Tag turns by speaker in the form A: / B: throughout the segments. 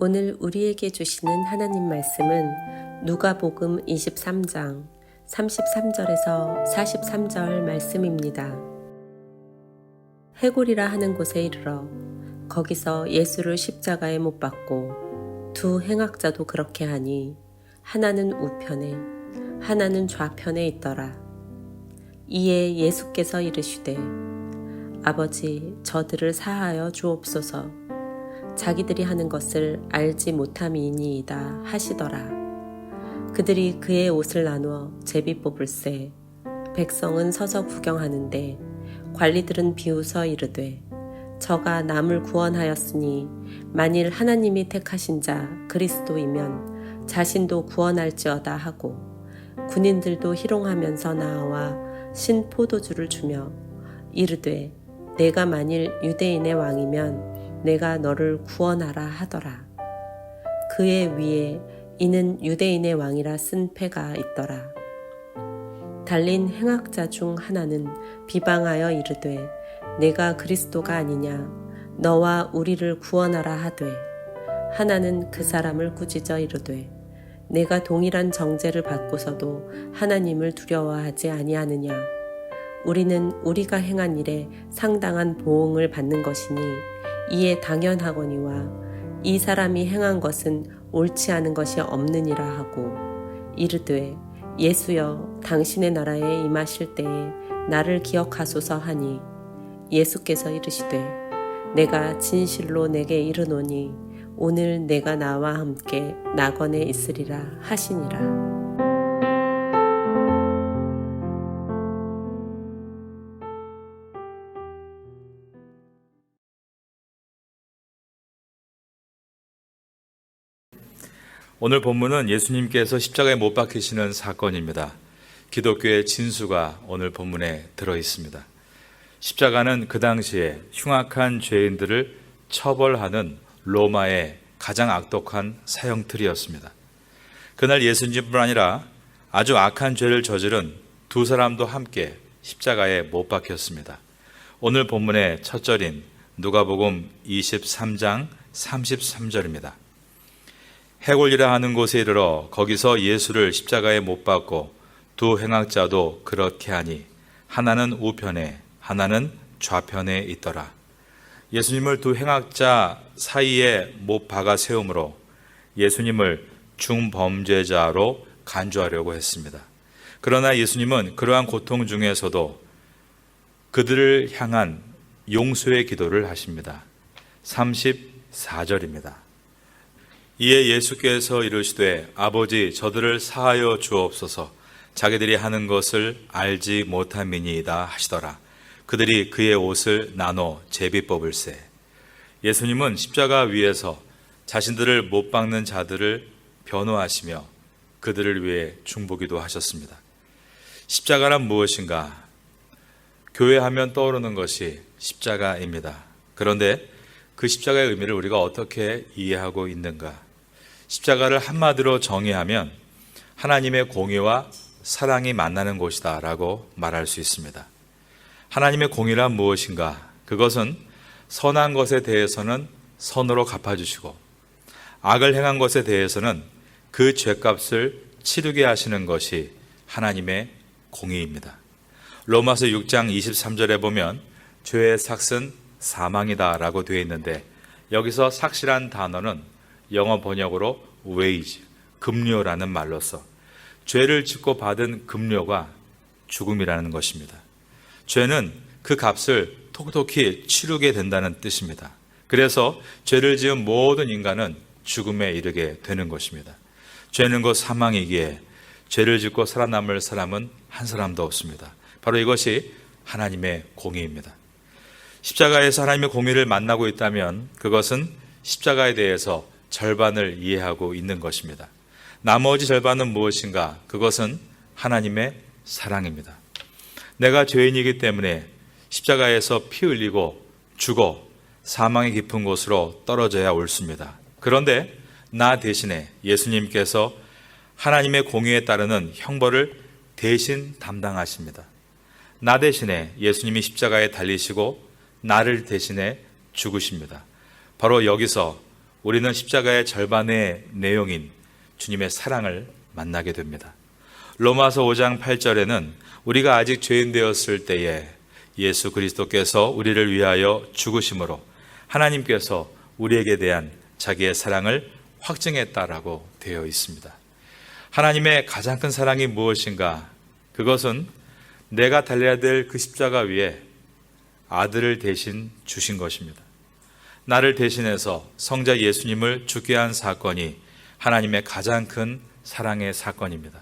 A: 오늘 우리에게 주시는 하나님 말씀은 누가복음 23장 33절에서 43절 말씀입니다. 해골이라 하는 곳에 이르러 거기서 예수를 십자가에 못 박고 두 행악자도 그렇게 하니 하나는 우편에 하나는 좌편에 있더라. 이에 예수께서 이르시되 아버지 저들을 사하여 주옵소서. 자기들이 하는 것을 알지 못함이니이다 하시더라. 그들이 그의 옷을 나누어 제비 뽑을새 백성은 서서 구경하는데 관리들은 비웃어 이르되 저가 남을 구원하였으니 만일 하나님이 택하신 자 그리스도이면 자신도 구원할지어다 하고 군인들도 희롱하면서 나와 신 포도주를 주며 이르되 내가 만일 유대인의 왕이면 내가 너를 구원하라 하더라. 그의 위에 이는 유대인의 왕이라 쓴 패가 있더라. 달린 행악자 중 하나는 비방하여 이르되 내가 그리스도가 아니냐 너와 우리를 구원하라 하되 하나는 그 사람을 꾸짖어 이르되 내가 동일한 정죄를 받고서도 하나님을 두려워하지 아니하느냐 우리는 우리가 행한 일에 상당한 보응을 받는 것이니 이에 당연하거니와 이 사람이 행한 것은 옳지 않은 것이 없느니라 하고 이르되 예수여 당신의 나라에 임하실 때에 나를 기억하소서 하니 예수께서 이르시되 내가 진실로 내게 이르노니 오늘 내가 나와 함께 낙원에 있으리라 하시니라.
B: 오늘 본문은 예수님께서 십자가에 못 박히시는 사건입니다. 기독교의 진수가 오늘 본문에 들어 있습니다. 십자가는 그 당시에 흉악한 죄인들을 처벌하는 로마의 가장 악독한 사형틀이었습니다. 그날 예수님뿐 아니라 아주 악한 죄를 저지른 두 사람도 함께 십자가에 못 박혔습니다. 오늘 본문의 첫 절인 누가복음 23장 33절입니다. 해골이라 하는 곳에 이르러 거기서 예수를 십자가에 못 박고 두 행악자도 그렇게 하니 하나는 우편에 하나는 좌편에 있더라. 예수님을 두 행악자 사이에 못 박아 세움으로 예수님을 중범죄자로 간주하려고 했습니다. 그러나 예수님은 그러한 고통 중에서도 그들을 향한 용서의 기도를 하십니다. 34절입니다. 이에 예수께서 이르시되 아버지 저들을 사하여 주옵소서. 자기들이 하는 것을 알지 못함이니이다 하시더라. 그들이 그의 옷을 나눠 제비 뽑을새. 예수님은 십자가 위에서 자신들을 못 박는 자들을 변호하시며 그들을 위해 중보기도 하셨습니다. 십자가란 무엇인가? 교회하면 떠오르는 것이 십자가입니다. 그런데 그 십자가의 의미를 우리가 어떻게 이해하고 있는가? 십자가를 한마디로 정의하면 하나님의 공의와 사랑이 만나는 곳이다 라고 말할 수 있습니다. 하나님의 공의란 무엇인가? 그것은 선한 것에 대해서는 선으로 갚아주시고 악을 행한 것에 대해서는 그 죄값을 치르게 하시는 것이 하나님의 공의입니다. 로마서 6장 23절에 보면 죄의 삭은 사망이다 라고 되어 있는데 여기서 삭이란 단어는 영어 번역으로 wage, 급료라는 말로서 죄를 짓고 받은 급료가 죽음이라는 것입니다. 죄는 그 값을 톡톡히 치르게 된다는 뜻입니다. 그래서 죄를 지은 모든 인간은 죽음에 이르게 되는 것입니다. 죄는 곧 사망이기에 죄를 짓고 살아남을 사람은 한 사람도 없습니다. 바로 이것이 하나님의 공의입니다. 십자가에서 하나님의 공의를 만나고 있다면 그것은 십자가에 대해서 절반을 이해하고 있는 것입니다. 나머지 절반은 무엇인가? 그것은 하나님의 사랑입니다. 내가 죄인이기 때문에 십자가에서 피 흘리고 죽어 사망의 깊은 곳으로 떨어져야 옳습니다. 그런데 나 대신에 예수님께서 하나님의 공의에 따르는 형벌을 대신 담당하십니다. 나 대신에 예수님이 십자가에 달리시고 나를 대신해 죽으십니다. 바로 여기서 우리는 십자가의 절반의 내용인 주님의 사랑을 만나게 됩니다. 로마서 5장 8절에는 우리가 아직 죄인 되었을 때에 예수 그리스도께서 우리를 위하여 죽으심으로 하나님께서 우리에게 대한 자기의 사랑을 확증했다라고 되어 있습니다. 하나님의 가장 큰 사랑이 무엇인가? 그것은 내가 달려야 될 그 십자가 위에 아들을 대신 주신 것입니다. 나를 대신해서 성자 예수님을 죽게 한 사건이 하나님의 가장 큰 사랑의 사건입니다.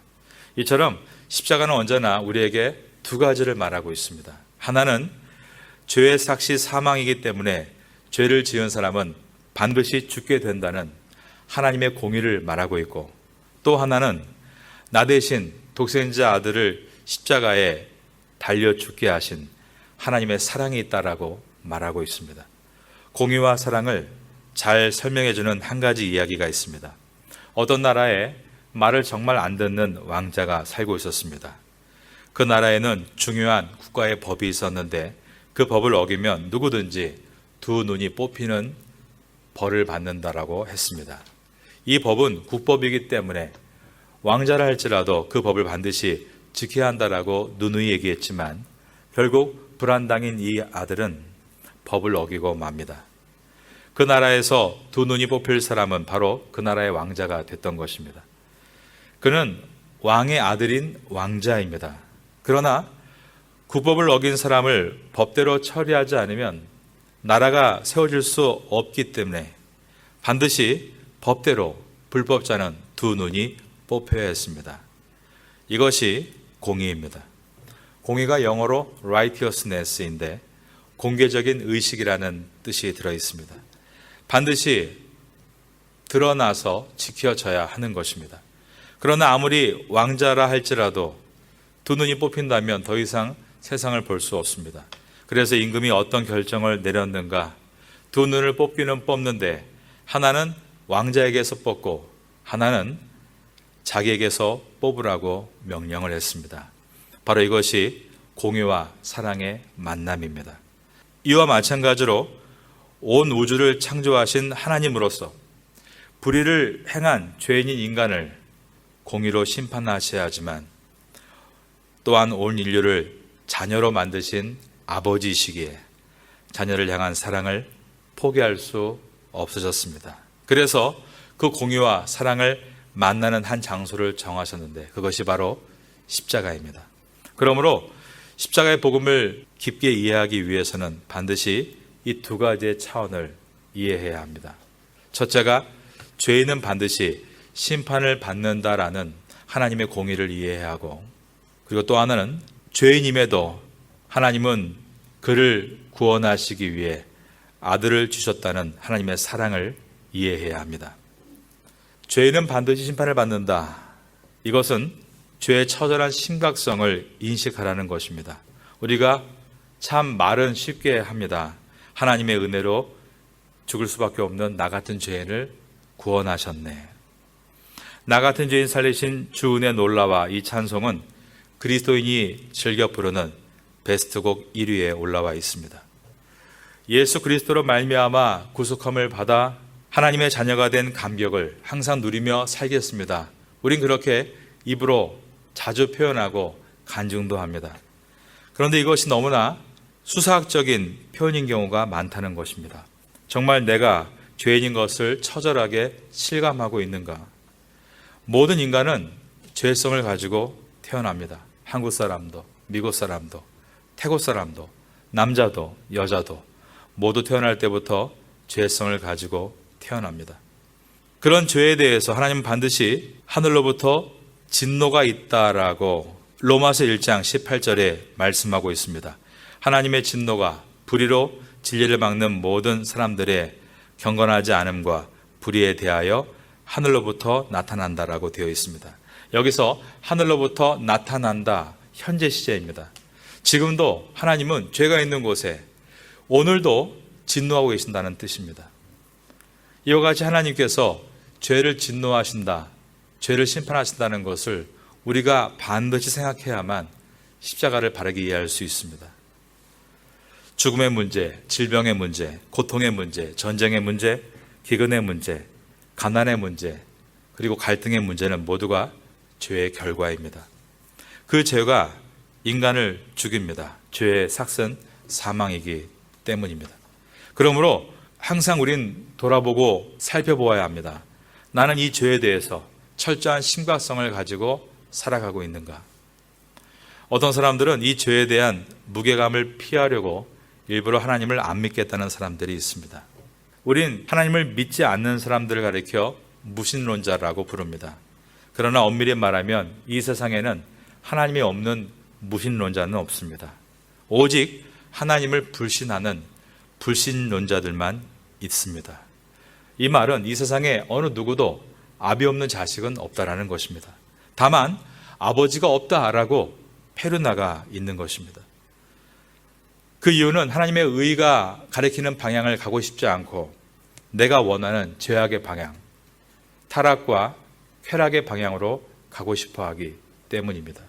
B: 이처럼 십자가는 언제나 우리에게 두 가지를 말하고 있습니다. 하나는 죄의 삭시 사망이기 때문에 죄를 지은 사람은 반드시 죽게 된다는 하나님의 공의를 말하고 있고, 또 하나는 나 대신 독생자 아들을 십자가에 달려 죽게 하신 하나님의 사랑이 있다라고 말하고 있습니다. 공의와 사랑을 잘 설명해주는 한 가지 이야기가 있습니다. 어떤 나라에 말을 정말 안 듣는 왕자가 살고 있었습니다. 그 나라에는 중요한 국가의 법이 있었는데 그 법을 어기면 누구든지 두 눈이 뽑히는 벌을 받는다라고 했습니다. 이 법은 국법이기 때문에 왕자라 할지라도 그 법을 반드시 지켜야 한다라고 누누이 얘기했지만 결국 불안당인 이 아들은 법을 어기고 맙니다. 그 나라에서 두 눈이 뽑힐 사람은 바로 그 나라의 왕자가 됐던 것입니다. 그는 왕의 아들인 왕자입니다. 그러나 국법을 어긴 사람을 법대로 처리하지 않으면 나라가 세워질 수 없기 때문에 반드시 법대로 불법자는 두 눈이 뽑혀야 했습니다. 이것이 공의입니다. 공의가 영어로 righteousness인데 공개적인 의식이라는 뜻이 들어 있습니다. 반드시 드러나서 지켜져야 하는 것입니다. 그러나 아무리 왕자라 할지라도 두 눈이 뽑힌다면 더 이상 세상을 볼 수 없습니다. 그래서 임금이 어떤 결정을 내렸는가? 두 눈을 뽑기는 뽑는데 하나는 왕자에게서 뽑고 하나는 자기에게서 뽑으라고 명령을 했습니다. 바로 이것이 공의와 사랑의 만남입니다. 이와 마찬가지로 온 우주를 창조하신 하나님으로서 불의를 행한 죄인인 인간을 공의로 심판하셔야 하지만 또한 온 인류를 자녀로 만드신 아버지이시기에 자녀를 향한 사랑을 포기할 수 없으셨습니다. 그래서 그 공의와 사랑을 만나는 한 장소를 정하셨는데 그것이 바로 십자가입니다. 그러므로 십자가의 복음을 깊게 이해하기 위해서는 반드시 이 두 가지의 차원을 이해해야 합니다. 첫째가 죄인은 반드시 심판을 받는다라는 하나님의 공의를 이해해야 하고, 그리고 또 하나는 죄인임에도 하나님은 그를 구원하시기 위해 아들을 주셨다는 하나님의 사랑을 이해해야 합니다. 죄인은 반드시 심판을 받는다. 이것은 죄의 처절한 심각성을 인식하라는 것입니다. 우리가 참 말은 쉽게 합니다. 하나님의 은혜로 죽을 수밖에 없는 나 같은 죄인을 구원하셨네. 나 같은 죄인 살리신 주 은혜 놀라와 이 찬송은 그리스도인이 즐겨 부르는 베스트곡 1위에 올라와 있습니다. 예수 그리스도로 말미암아 구속함을 받아 하나님의 자녀가 된 감격을 항상 누리며 살겠습니다. 우린 그렇게 입으로 자주 표현하고 간증도 합니다. 그런데 이것이 너무나 수사학적인 표현인 경우가 많다는 것입니다. 정말 내가 죄인인 것을 처절하게 실감하고 있는가? 모든 인간은 죄성을 가지고 태어납니다. 한국 사람도, 미국 사람도, 태국 사람도, 남자도, 여자도 모두 태어날 때부터 죄성을 가지고 태어납니다. 그런 죄에 대해서 하나님은 반드시 하늘로부터 진노가 있다라고 로마서 1장 18절에 말씀하고 있습니다. 하나님의 진노가 불의로 진리를 막는 모든 사람들의 경건하지 않음과 불의에 대하여 하늘로부터 나타난다라고 되어 있습니다. 여기서 하늘로부터 나타난다, 현재 시제입니다. 지금도 하나님은 죄가 있는 곳에 오늘도 진노하고 계신다는 뜻입니다. 이와 같이 하나님께서 죄를 진노하신다, 죄를 심판하신다는 것을 우리가 반드시 생각해야만 십자가를 바르게 이해할 수 있습니다. 죽음의 문제, 질병의 문제, 고통의 문제, 전쟁의 문제, 기근의 문제, 가난의 문제, 그리고 갈등의 문제는 모두가 죄의 결과입니다. 그 죄가 인간을 죽입니다. 죄의 삭은 사망이기 때문입니다. 그러므로 항상 우린 돌아보고 살펴보아야 합니다. 나는 이 죄에 대해서 철저한 심각성을 가지고 살아가고 있는가? 어떤 사람들은 이 죄에 대한 무게감을 피하려고 일부러 하나님을 안 믿겠다는 사람들이 있습니다. 우린 하나님을 믿지 않는 사람들을 가리켜 무신론자라고 부릅니다. 그러나 엄밀히 말하면 이 세상에는 하나님이 없는 무신론자는 없습니다. 오직 하나님을 불신하는 불신론자들만 있습니다. 이 말은 이 세상에 어느 누구도 아비 없는 자식은 없다라는 것입니다. 다만 아버지가 없다라고 페르나가 있는 것입니다. 그 이유는 하나님의 의가 가리키는 방향을 가고 싶지 않고 내가 원하는 죄악의 방향, 타락과 쾌락의 방향으로 가고 싶어 하기 때문입니다.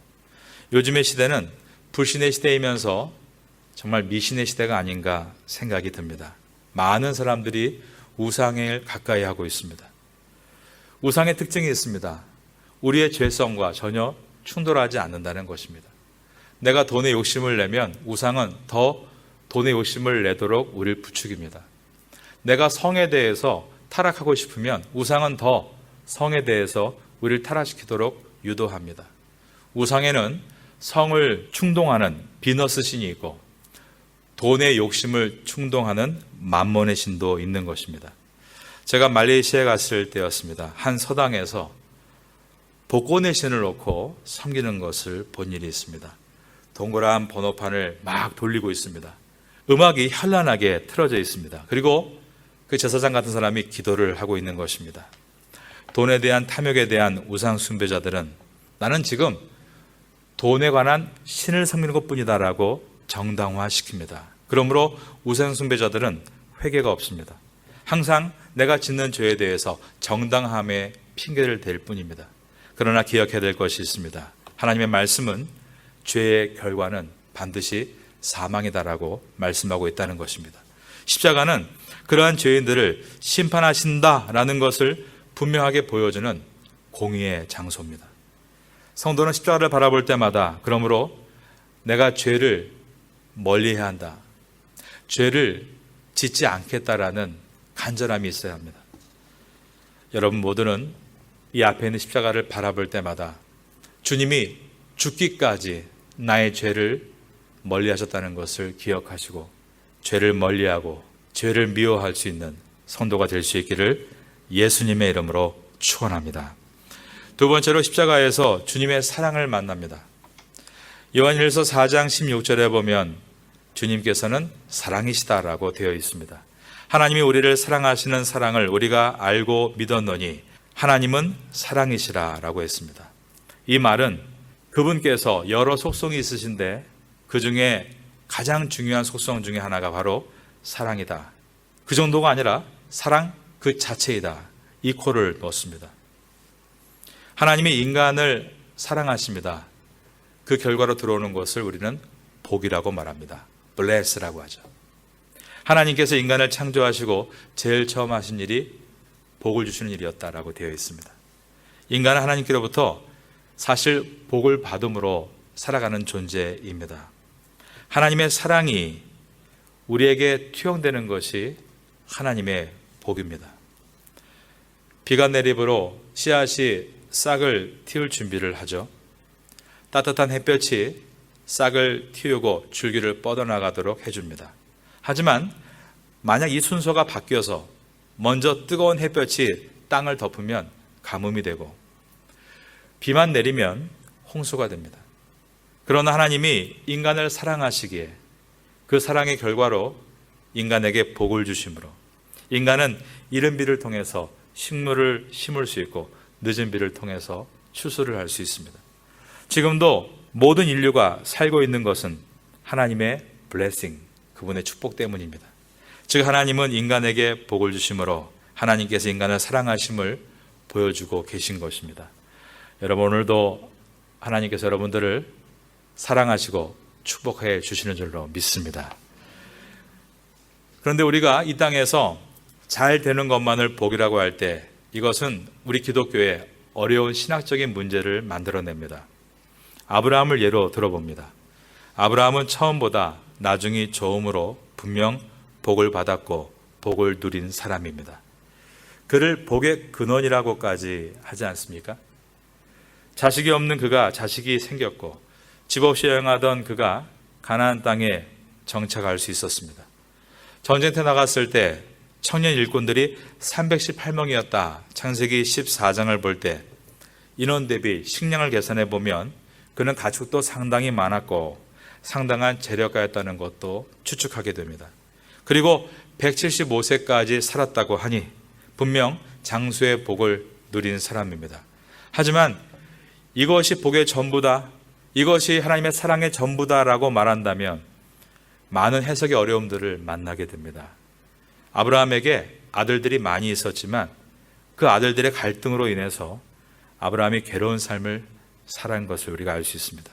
B: 요즘의 시대는 불신의 시대이면서 정말 미신의 시대가 아닌가 생각이 듭니다. 많은 사람들이 우상을 가까이 하고 있습니다. 우상의 특징이 있습니다. 우리의 죄성과 전혀 충돌하지 않는다는 것입니다. 내가 돈에 욕심을 내면 우상은 더 돈에 욕심을 내도록 우리를 부추깁니다. 내가 성에 대해서 타락하고 싶으면 우상은 더 성에 대해서 우리를 타락시키도록 유도합니다. 우상에는 성을 충동하는 비너스 신이 있고 돈의 욕심을 충동하는 만몬의 신도 있는 것입니다. 제가 말레이시아에 갔을 때였습니다. 한 서당에서 복권의 신을 놓고 섬기는 것을 본 일이 있습니다. 동그란 번호판을 막 돌리고 있습니다. 음악이 현란하게 틀어져 있습니다. 그리고 그 제사장 같은 사람이 기도를 하고 있는 것입니다. 돈에 대한 탐욕에 대한 우상 숭배자들은 나는 지금 돈에 관한 신을 섬기는 것뿐이다라고 정당화시킵니다. 그러므로 우상 숭배자들은 회개가 없습니다. 항상 내가 짓는 죄에 대해서 정당함의 핑계를 댈 뿐입니다. 그러나 기억해야 될 것이 있습니다. 하나님의 말씀은 죄의 결과는 반드시 사망이다라고 말씀하고 있다는 것입니다. 십자가는 그러한 죄인들을 심판하신다라는 것을 분명하게 보여주는 공의의 장소입니다. 성도는 십자가를 바라볼 때마다 그러므로 내가 죄를 멀리해야 한다. 죄를 짓지 않겠다라는 간절함이 있어야 합니다. 여러분 모두는 이 앞에 있는 십자가를 바라볼 때마다 주님이 죽기까지 나의 죄를 멀리하셨다는 것을 기억하시고 죄를 멀리하고 죄를 미워할 수 있는 성도가 될 수 있기를 예수님의 이름으로 축원합니다. 두 번째로 십자가에서 주님의 사랑을 만납니다. 요한일서 4장 16절에 보면 주님께서는 사랑이시다라고 되어 있습니다. 하나님이 우리를 사랑하시는 사랑을 우리가 알고 믿었노니 하나님은 사랑이시라라고 했습니다. 이 말은 그분께서 여러 속성이 있으신데 그 중에 가장 중요한 속성 중에 하나가 바로 사랑이다. 그 정도가 아니라 사랑 그 자체이다. 이 코를 넣습니다. 하나님이 인간을 사랑하십니다. 그 결과로 들어오는 것을 우리는 복이라고 말합니다. bless라고 하죠. 하나님께서 인간을 창조하시고 제일 처음 하신 일이 복을 주시는 일이었다라고 되어 있습니다. 인간은 하나님께로부터 사실 복을 받음으로 살아가는 존재입니다. 하나님의 사랑이 우리에게 투영되는 것이 하나님의 복입니다. 비가 내리므로 씨앗이 싹을 틔울 준비를 하죠. 따뜻한 햇볕이 싹을 틔우고 줄기를 뻗어나가도록 해줍니다. 하지만 만약 이 순서가 바뀌어서 먼저 뜨거운 햇볕이 땅을 덮으면 가뭄이 되고 비만 내리면 홍수가 됩니다. 그러나 하나님이 인간을 사랑하시기에 그 사랑의 결과로 인간에게 복을 주심으로 인간은 이른 비를 통해서 식물을 심을 수 있고 늦은 비를 통해서 추수를 할 수 있습니다. 지금도 모든 인류가 살고 있는 것은 하나님의 블레싱, 그분의 축복 때문입니다. 즉 하나님은 인간에게 복을 주심으로 하나님께서 인간을 사랑하심을 보여주고 계신 것입니다. 여러분 오늘도 하나님께서 여러분들을 사랑하시고 축복해 주시는 줄로 믿습니다. 그런데 우리가 이 땅에서 잘 되는 것만을 복이라고 할 때 이것은 우리 기독교에 어려운 신학적인 문제를 만들어냅니다. 아브라함을 예로 들어봅니다. 아브라함은 처음보다 나중이 좋음으로 분명 복을 받았고 복을 누린 사람입니다. 그를 복의 근원이라고까지 하지 않습니까? 자식이 없는 그가 자식이 생겼고 집 없이 여행하던 그가 가나안 땅에 정착할 수 있었습니다. 전쟁터에 나갔을 때 청년 일꾼들이 318명이었다. 창세기 14장을 볼 때 인원 대비 식량을 계산해 보면 그는 가축도 상당히 많았고 상당한 재력가였다는 것도 추측하게 됩니다. 그리고 175세까지 살았다고 하니 분명 장수의 복을 누린 사람입니다. 하지만 이것이 복의 전부다, 이것이 하나님의 사랑의 전부다라고 말한다면 많은 해석의 어려움들을 만나게 됩니다. 아브라함에게 아들들이 많이 있었지만 그 아들들의 갈등으로 인해서 아브라함이 괴로운 삶을 살아간 것을 우리가 알 수 있습니다.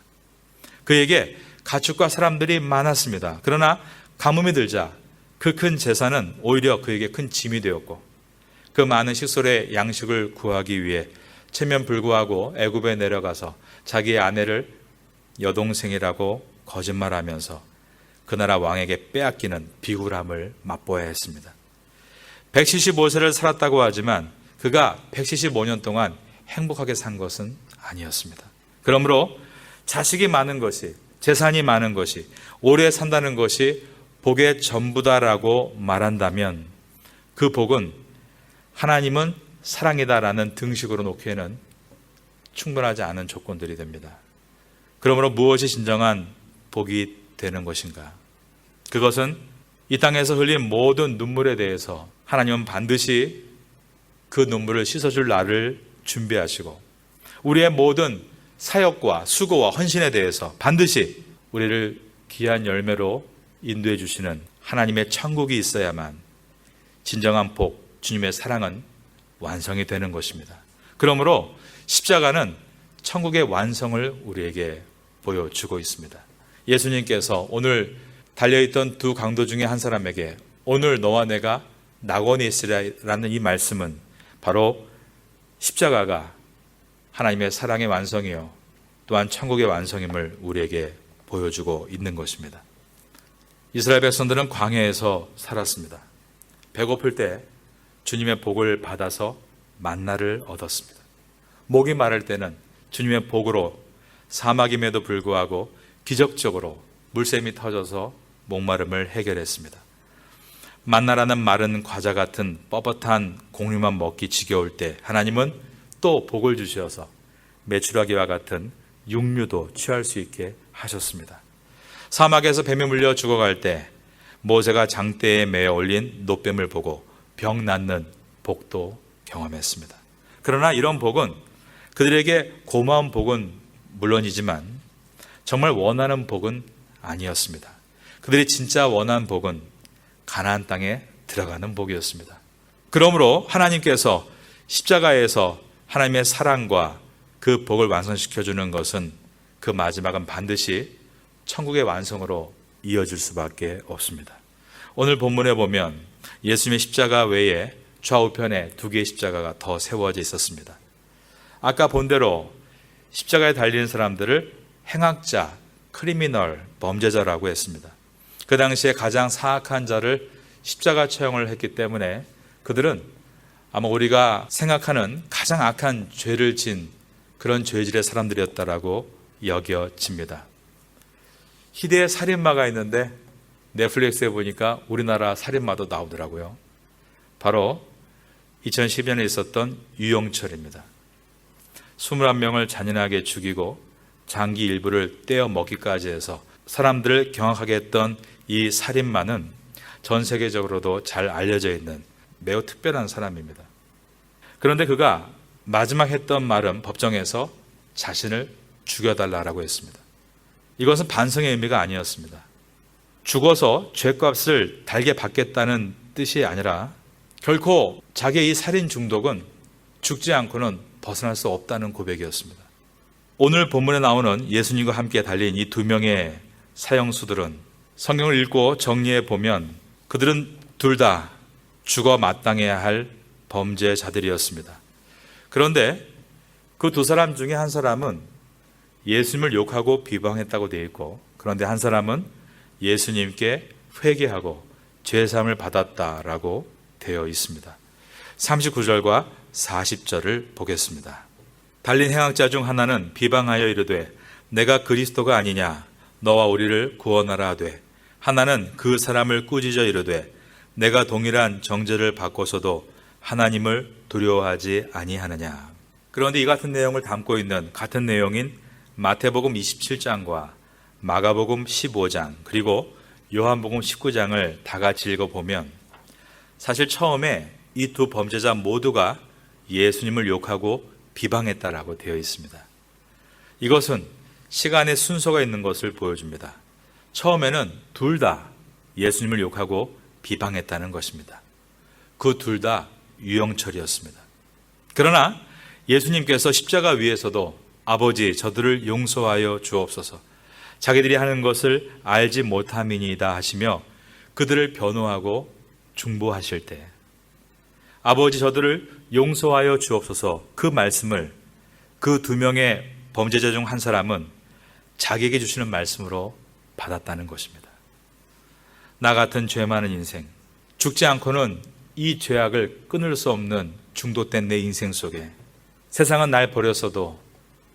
B: 그에게 가축과 사람들이 많았습니다. 그러나 가뭄이 들자 그 큰 재산은 오히려 그에게 큰 짐이 되었고 그 많은 식솔의 양식을 구하기 위해 체면불구하고 애굽에 내려가서 자기의 아내를 여동생이라고 거짓말하면서 그 나라 왕에게 빼앗기는 비굴함을 맛보아야 했습니다. 175세를 살았다고 하지만 그가 175년 동안 행복하게 산 것은 아니었습니다. 그러므로 자식이 많은 것이, 재산이 많은 것이, 오래 산다는 것이 복의 전부다라고 말한다면 그 복은 하나님은 사랑이다라는 등식으로 놓기에는 충분하지 않은 조건들이 됩니다. 그러므로 무엇이 진정한 복이 되는 것인가? 그것은 이 땅에서 흘린 모든 눈물에 대해서 하나님은 반드시 그 눈물을 씻어줄 날을 준비하시고 우리의 모든 사역과 수고와 헌신에 대해서 반드시 우리를 귀한 열매로 인도해 주시는 하나님의 천국이 있어야만 진정한 복, 주님의 사랑은 완성이 되는 것입니다. 그러므로 십자가는 천국의 완성을 우리에게 보여주고 있습니다. 예수님께서 오늘 달려있던 두 강도 중에 한 사람에게 오늘 너와 내가 낙원에 있으리라는 이 말씀은 바로 십자가가 하나님의 사랑의 완성이요 또한 천국의 완성임을 우리에게 보여주고 있는 것입니다. 이스라엘 백성들은 광야에서 살았습니다. 배고플 때 주님의 복을 받아서 만나를 얻었습니다. 목이 마를 때는 주님의 복으로 사막임에도 불구하고 기적적으로 물샘이 터져서 목마름을 해결했습니다. 만나라는 마른 과자 같은 뻣뻣한 곡류만 먹기 지겨울 때 하나님은 또 복을 주셔서 메추라기와 같은 육류도 취할 수 있게 하셨습니다. 사막에서 뱀에 물려 죽어갈 때 모세가 장대에 매어 올린 노뱀을 보고 병 낫는 복도 경험했습니다. 그러나 이런 복은 그들에게 고마운 복은 물론이지만 정말 원하는 복은 아니었습니다. 그들이 진짜 원한 복은 가나안 땅에 들어가는 복이었습니다. 그러므로 하나님께서 십자가에서 하나님의 사랑과 그 복을 완성시켜주는 것은 그 마지막은 반드시 천국의 완성으로 이어질 수밖에 없습니다. 오늘 본문에 보면 예수님의 십자가 외에 좌우편에 두 개의 십자가가 더 세워져 있었습니다. 아까 본 대로 십자가에 달리는 사람들을 행악자, 크리미널, 범죄자라고 했습니다. 그 당시에 가장 사악한 자를 십자가 처형을 했기 때문에 그들은 아마 우리가 생각하는 가장 악한 죄를 진 그런 죄질의 사람들이었다라고 여겨집니다. 희대의 살인마가 있는데 넷플릭스에 보니까 우리나라 살인마도 나오더라고요. 바로 2010년에 있었던 유영철입니다. 21명을 잔인하게 죽이고 장기 일부를 떼어 먹기까지 해서 사람들을 경악하게 했던 이 살인마는 전 세계적으로도 잘 알려져 있는 매우 특별한 사람입니다. 그런데 그가 마지막 했던 말은 법정에서 자신을 죽여달라고 했습니다. 이것은 반성의 의미가 아니었습니다. 죽어서 죄값을 달게 받겠다는 뜻이 아니라 결코 자기의 이 살인 중독은 죽지 않고는 벗어날 수 없다는 고백이었습니다. 오늘 본문에 나오는 예수님과 함께 달린 이 두 명의 사형수들은 성경을 읽고 정리해 보면 그들은 둘 다 죽어 마땅해야 할 범죄자들이었습니다. 그런데 그 두 사람 중에 한 사람은 예수님을 욕하고 비방했다고 되어 있고, 그런데 한 사람은 예수님께 회개하고 죄사함을 받았다라고 되어 있습니다. 39절과 40절을 보겠습니다. 달린 행악자 중 하나는 비방하여 이르되 내가 그리스도가 아니냐 너와 우리를 구원하라 하되, 하나는 그 사람을 꾸짖어 이르되 내가 동일한 정죄를 받고서도 하나님을 두려워하지 아니하느냐. 그런데 이 같은 내용을 담고 있는 같은 내용인 마태복음 27장과 마가복음 15장 그리고 요한복음 19장을 다 같이 읽어보면 사실 처음에 이 두 범죄자 모두가 예수님을 욕하고 비방했다라고 되어 있습니다. 이것은 시간의 순서가 있는 것을 보여줍니다. 처음에는 둘 다 예수님을 욕하고 비방했다는 것입니다. 그 둘 다 유영철이었습니다. 그러나 예수님께서 십자가 위에서도 아버지 저들을 용서하여 주옵소서, 자기들이 하는 것을 알지 못함이니이다 하시며 그들을 변호하고 중보하실 때 아버지 저들을 용서하여 주옵소서, 그 말씀을 그 두 명의 범죄자 중 한 사람은 자기에게 주시는 말씀으로 받았다는 것입니다. 나 같은 죄 많은 인생, 죽지 않고는 이 죄악을 끊을 수 없는 중독된 내 인생 속에 세상은 날 버렸어도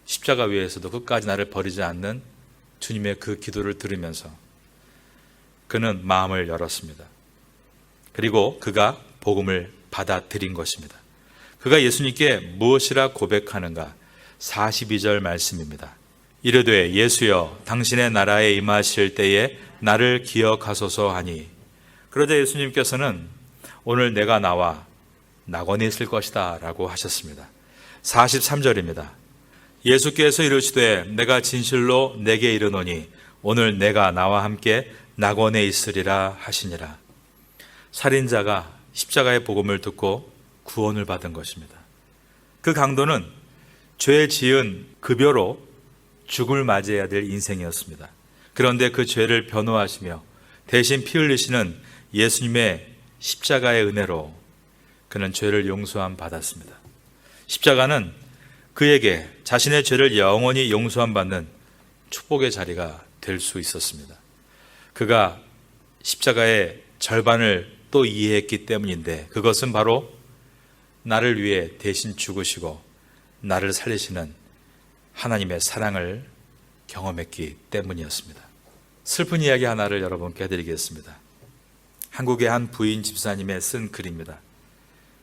B: 십자가 위에서도 끝까지 나를 버리지 않는 주님의 그 기도를 들으면서 그는 마음을 열었습니다. 그리고 그가 복음을 받아들인 것입니다. 그가 예수님께 무엇이라 고백하는가? 42절 말씀입니다. 이르되 예수여 당신의 나라에 임하실 때에 나를 기억하소서 하니, 그러자 예수님께서는 오늘 내가 나와 낙원에 있을 것이다 라고 하셨습니다. 43절입니다. 예수께서 이르시되 내가 진실로 내게 이르노니 오늘 내가 나와 함께 낙원에 있으리라 하시니라. 살인자가 십자가의 복음을 듣고 구원을 받은 것입니다. 그 강도는 죄 지은 급여로 죽음을 맞이해야 될 인생이었습니다. 그런데 그 죄를 변호하시며 대신 피 흘리시는 예수님의 십자가의 은혜로 그는 죄를 용서함 받았습니다. 십자가는 그에게 자신의 죄를 영원히 용서함 받는 축복의 자리가 될 수 있었습니다. 그가 십자가의 절반을 또 이해했기 때문인데, 그것은 바로 나를 위해 대신 죽으시고 나를 살리시는 하나님의 사랑을 경험했기 때문이었습니다. 슬픈 이야기 하나를 여러분께 해드리겠습니다. 한국의 한 부인 집사님의 쓴 글입니다.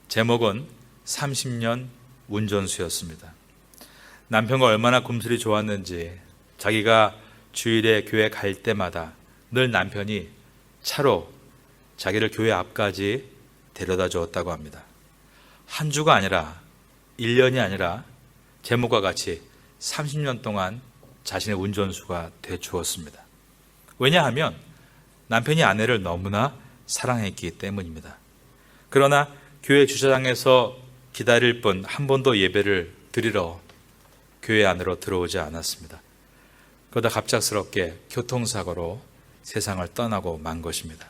B: 제목은 30년 운전수였습니다. 남편과 얼마나 kum슬이 좋았는지 자기가 주일에 교회 갈 때마다 늘 남편이 차로 자기를 교회 앞까지 데려다 주었다고 합니다. 한 주가 아니라 1년이 아니라 제목과 같이 30년 동안 자신의 운전수가 돼 주었습니다. 왜냐하면 남편이 아내를 너무나 사랑했기 때문입니다. 그러나 교회 주차장에서 기다릴 뿐 한 번도 예배를 드리러 교회 안으로 들어오지 않았습니다. 그러다 갑작스럽게 교통사고로 세상을 떠나고 만 것입니다.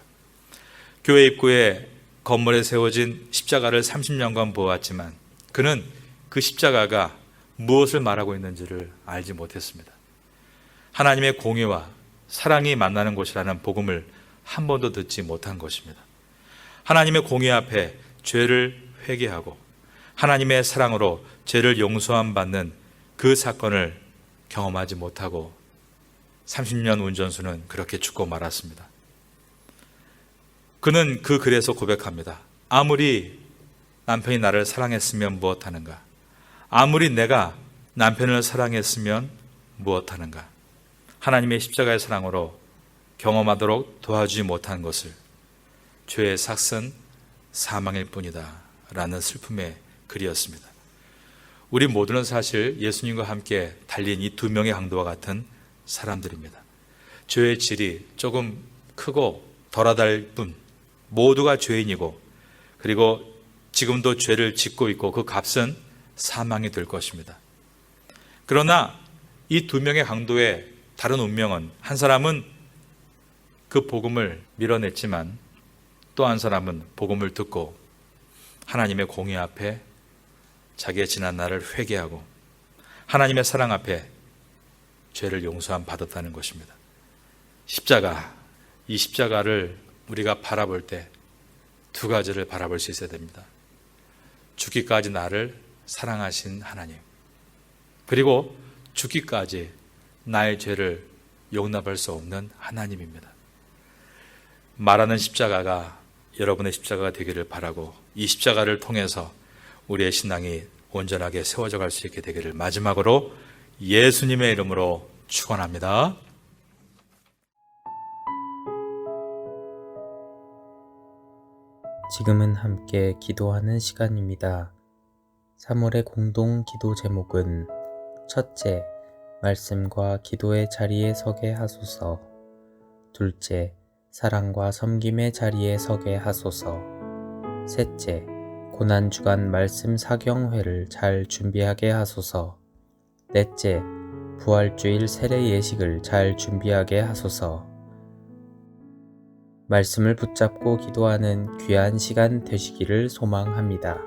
B: 교회 입구에 건물에 세워진 십자가를 30년간 보았지만 그는 그 십자가가 무엇을 말하고 있는지를 알지 못했습니다. 하나님의 공의와 사랑이 만나는 곳이라는 복음을 한 번도 듣지 못한 것입니다. 하나님의 공의 앞에 죄를 회개하고 하나님의 사랑으로 죄를 용서함 받는 그 사건을 경험하지 못하고 30년 운전수는 그렇게 죽고 말았습니다. 그는 그 글에서 고백합니다. 아무리 남편이 나를 사랑했으면 무엇하는가? 아무리 내가 남편을 사랑했으면 무엇하는가? 하나님의 십자가의 사랑으로 경험하도록 도와주지 못한 것을 죄의 삭은 사망일 뿐이다 라는 슬픔의 글이었습니다. 우리 모두는 사실 예수님과 함께 달린 이 두 명의 강도와 같은 사람들입니다. 죄의 질이 조금 크고 덜하달 뿐 모두가 죄인이고, 그리고 지금도 죄를 짓고 있고 그 값은 사망이 될 것입니다. 그러나 이 두 명의 강도의 다른 운명은, 한 사람은 그 복음을 밀어냈지만 또 한 사람은 복음을 듣고 하나님의 공의 앞에 자기의 지난 날을 회개하고 하나님의 사랑 앞에 죄를 용서함 받았다는 것입니다. 십자가, 이 십자가를 우리가 바라볼 때 두 가지를 바라볼 수 있어야 됩니다. 죽기까지 나를 사랑하신 하나님, 그리고 죽기까지 나의 죄를 용납할 수 없는 하나님입니다. 말하는 십자가가 여러분의 십자가가 되기를 바라고, 이 십자가를 통해서 우리의 신앙이 온전하게 세워져 갈 수 있게 되기를 마지막으로 예수님의 이름으로 축원합니다.
C: 지금은 함께 기도하는 시간입니다. 3월의 공동 기도 제목은 첫째, 말씀과 기도의 자리에 서게 하소서. 둘째, 사랑과 섬김의 자리에 서게 하소서. 셋째, 고난주간 말씀 사경회를 잘 준비하게 하소서. 넷째, 부활주일 세례 예식을 잘 준비하게 하소서. 말씀을 붙잡고 기도하는 귀한 시간 되시기를 소망합니다.